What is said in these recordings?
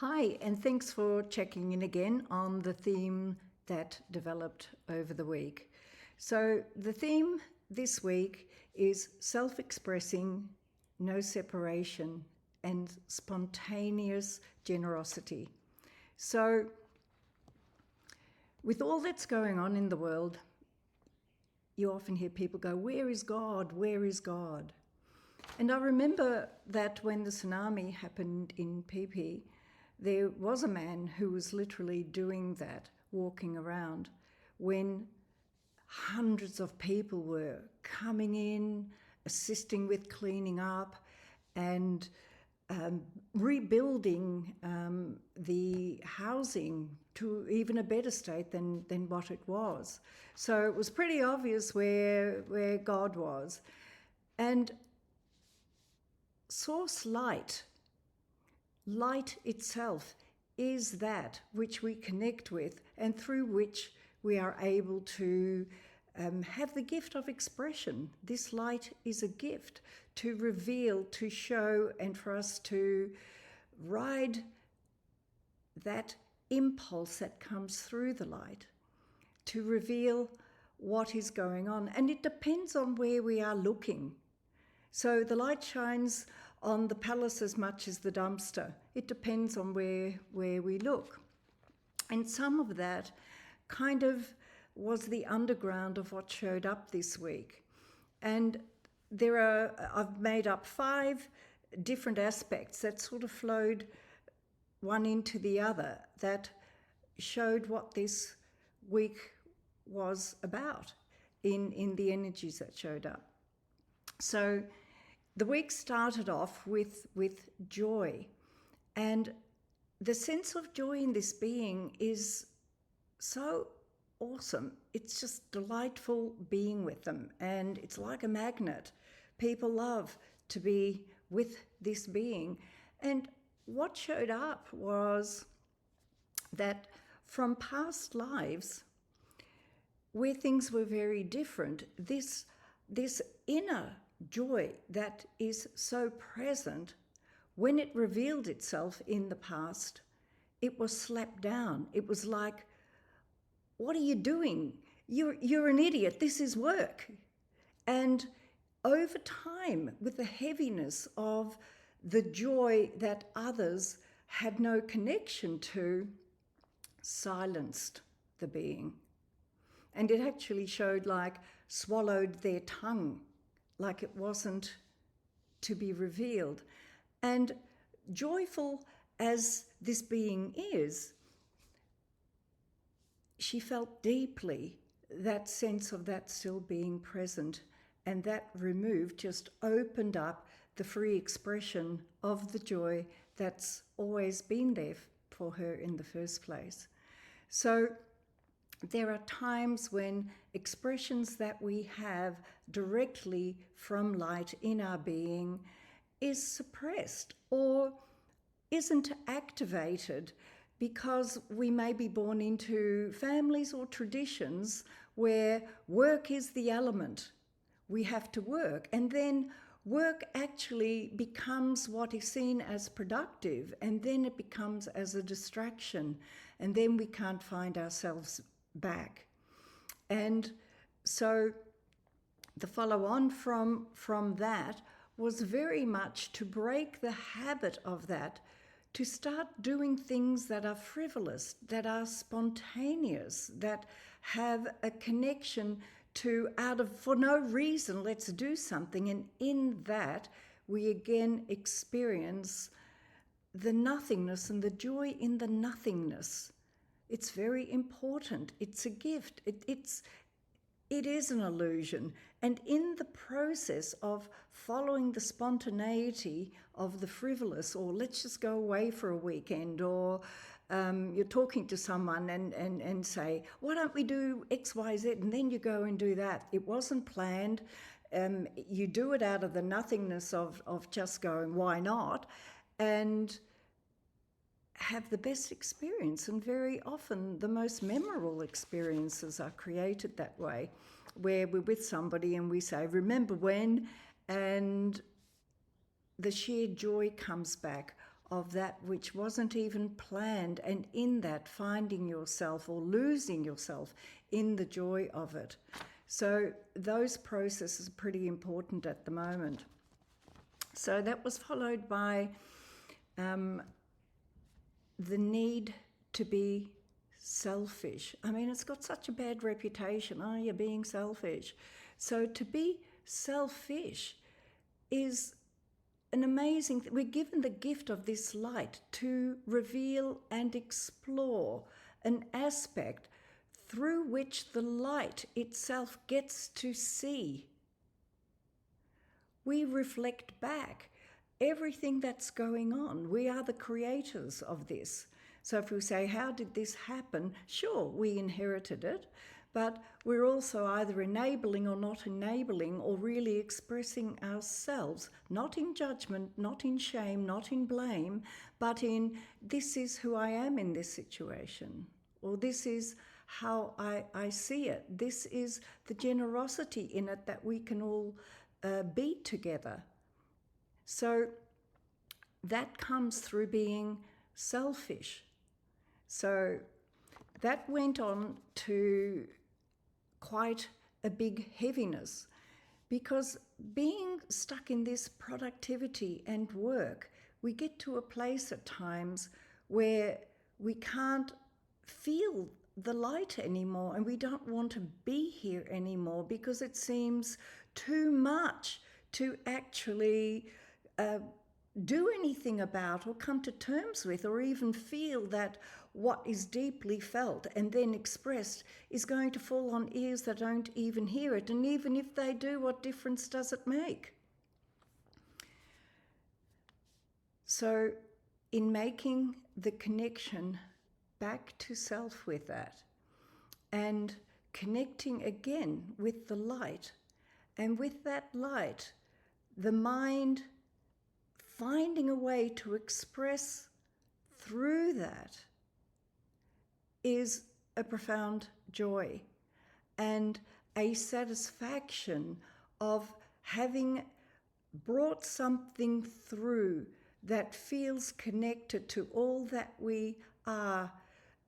Hi, and thanks for checking in again on the theme that developed over the week. So the theme this week is self-expressing, no separation, and spontaneous generosity. So with all that's going on in the world, you often hear people go, "Where is God? Where is God?" And I remember that when the tsunami happened in Pipi, there was a man who was literally doing that, walking around, when hundreds of people were coming in, assisting with cleaning up and rebuilding the housing to even a better state than what it was. So it was pretty obvious where God was. And source light itself is that which we connect with and through which we are able to have the gift of expression. This light is a gift to reveal, to show, and for us to ride that impulse that comes through the light, to reveal what is going on. And it depends on where we are looking. So the light shines on the palace as much as the dumpster. It depends on where we look. And some of that kind of was the underground of what showed up this week. And I've made up 5 different aspects that sort of flowed one into the other that showed what this week was about in the energies that showed up. So the week started off with joy, and the sense of joy in this being is so awesome. It's just delightful being with them, and it's like a magnet. People love to be with this being. And what showed up was that from past lives where things were very different, this inner joy that is so present, when it revealed itself in the past, it was slapped down. It was like, "What are you doing? You're an idiot. This is work." And over time, with the heaviness of the joy that others had no connection to, silenced the being. And it actually showed like swallowed their tongue, like it wasn't to be revealed. And joyful as this being is, she felt deeply that sense of that still being present, and that removed just opened up the free expression of the joy that's always been there for her in the first place. So there are times when expressions that we have directly from light in our being is suppressed or isn't activated because we may be born into families or traditions where work is the element. We have to work, and then work actually becomes what is seen as productive, and then it becomes as a distraction, and then we can't find ourselves back. And so the follow on from that was very much to break the habit of that, to start doing things that are frivolous, that are spontaneous, that have a connection to for no reason, let's do something. And in that, we again experience the nothingness and the joy in the nothingness. It's very important. It's a gift. It is an illusion. And in the process of following the spontaneity of the frivolous, or let's just go away for a weekend, or you're talking to someone and say, "Why don't we do X, Y, Z?" And then you go and do that. It wasn't planned. You do it out of the nothingness of just going, "Why not?" And have the best experience. And very often the most memorable experiences are created that way, where we're with somebody and we say, "Remember when?" And the sheer joy comes back of that which wasn't even planned, and in that finding yourself or losing yourself in the joy of it. So those processes are pretty important at the moment. So that was followed by the need to be selfish. I mean, it's got such a bad reputation. Oh, you're being selfish. So to be selfish is an amazing thing. We're given the gift of this light to reveal and explore an aspect through which the light itself gets to see. We reflect back everything that's going on. We are the creators of this. So if we say, how did this happen? Sure, we inherited it, but we're also either enabling or not enabling, or really expressing ourselves, not in judgment, not in shame, not in blame, but in, this is who I am in this situation, or this is how I see it. This is the generosity in it that we can all be together. So that comes through being selfish. So that went on to quite a big heaviness, because being stuck in this productivity and work, we get to a place at times where we can't feel the light anymore, and we don't want to be here anymore because it seems too much to actually do anything about or come to terms with, or even feel that what is deeply felt and then expressed is going to fall on ears that don't even hear it. And even if they do, what difference does it make? So in making the connection back to self with that, and connecting again with the light, and with that light, the mind finding a way to express through that, is a profound joy and a satisfaction of having brought something through that feels connected to all that we are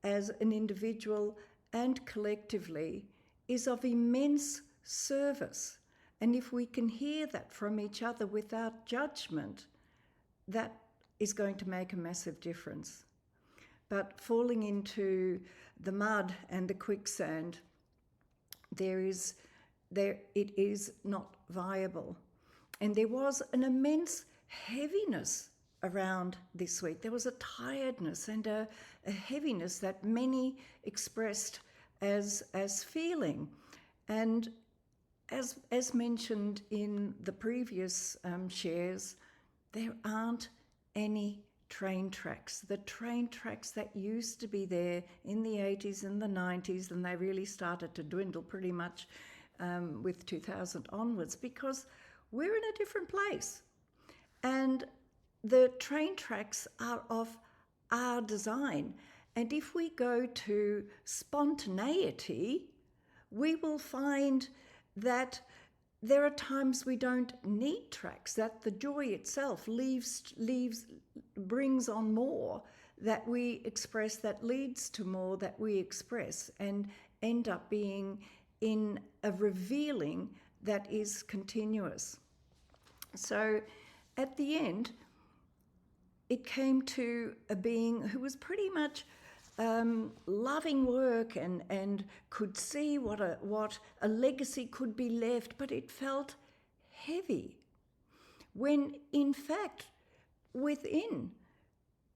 as an individual and collectively, is of immense service. And if we can hear that from each other without judgment, that is going to make a massive difference. But falling into the mud and the quicksand, it is not viable. And there was an immense heaviness around this week. There was a tiredness and a heaviness that many expressed as feeling. And as mentioned in the previous shares, there aren't any train tracks. The train tracks that used to be there in the 80s and the 90s, and they really started to dwindle pretty much with 2000 onwards, because we're in a different place. And the train tracks are of our design. And if we go to spontaneity, we will find that there are times we don't need tracks, that the joy itself brings on more that we express, that leads to more that we express, and end up being in a revealing that is continuous. So at the end, it came to a being who was pretty much loving work and could see what a legacy could be left, but it felt heavy, when in fact within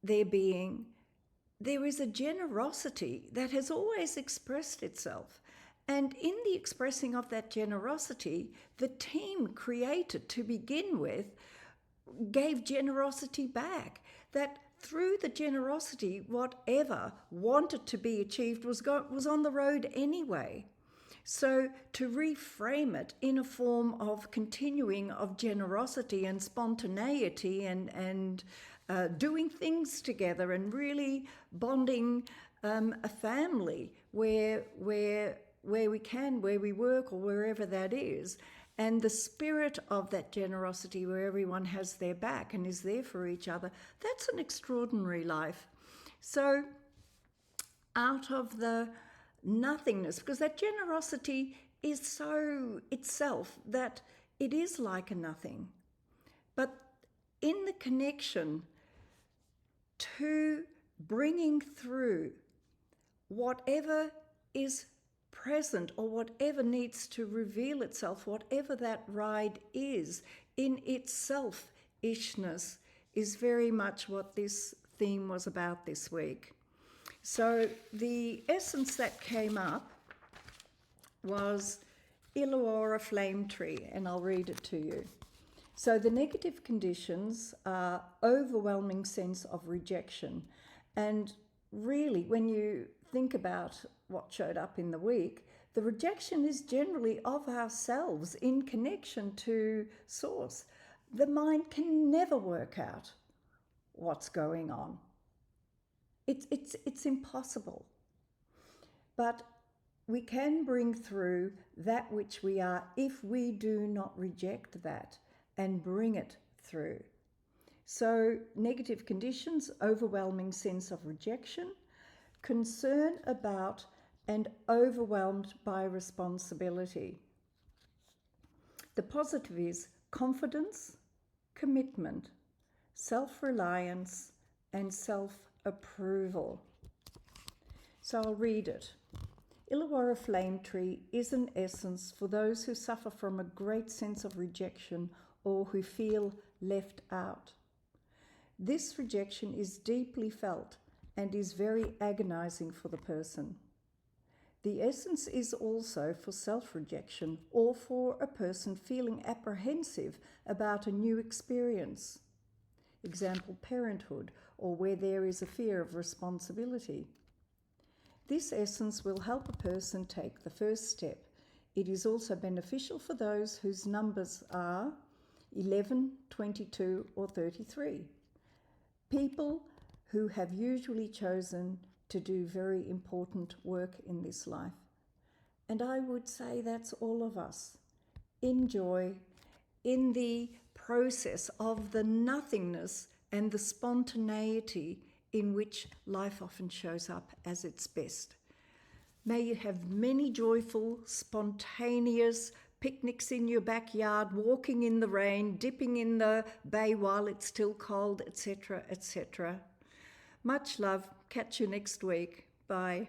their being there is a generosity that has always expressed itself. And in the expressing of that generosity, the team created to begin with gave generosity back, that through the generosity, whatever wanted to be achieved was on the road anyway. So to reframe it in a form of continuing of generosity and spontaneity and doing things together and really bonding a family where we can, where we work or wherever that is, And the spirit of that generosity, where everyone has their back and is there for each other, that's an extraordinary life. So out of the nothingness, because that generosity is so itself that it is like a nothing. But in the connection to bringing through whatever is present or whatever needs to reveal itself, whatever that ride is, in its selfishness, is very much what this theme was about this week. So the essence that came up was Illawarra Flame Tree, and I'll read it to you. So the negative conditions are overwhelming sense of rejection. And really, when you think about what showed up in the week, the rejection is generally of ourselves in connection to Source. The mind can never work out what's going on. It's impossible. But we can bring through that which we are if we do not reject that and bring it through. So negative conditions, overwhelming sense of rejection, concern about and overwhelmed by responsibility. The positive is confidence, commitment, self-reliance, and self-approval. So I'll read it. Illawarra Flame Tree is an essence for those who suffer from a great sense of rejection or who feel left out. This rejection is deeply felt and is very agonizing for the person. The essence is also for self-rejection or for a person feeling apprehensive about a new experience. Example, parenthood, or where there is a fear of responsibility. This essence will help a person take the first step. It is also beneficial for those whose numbers are 11, 22, or 33. People who have usually chosen to do very important work in this life. And I would say that's all of us. Enjoy in the process of the nothingness and the spontaneity in which life often shows up as its best. May you have many joyful, spontaneous picnics in your backyard, walking in the rain, dipping in the bay while it's still cold, etc., etc. Much love. Catch you next week. Bye.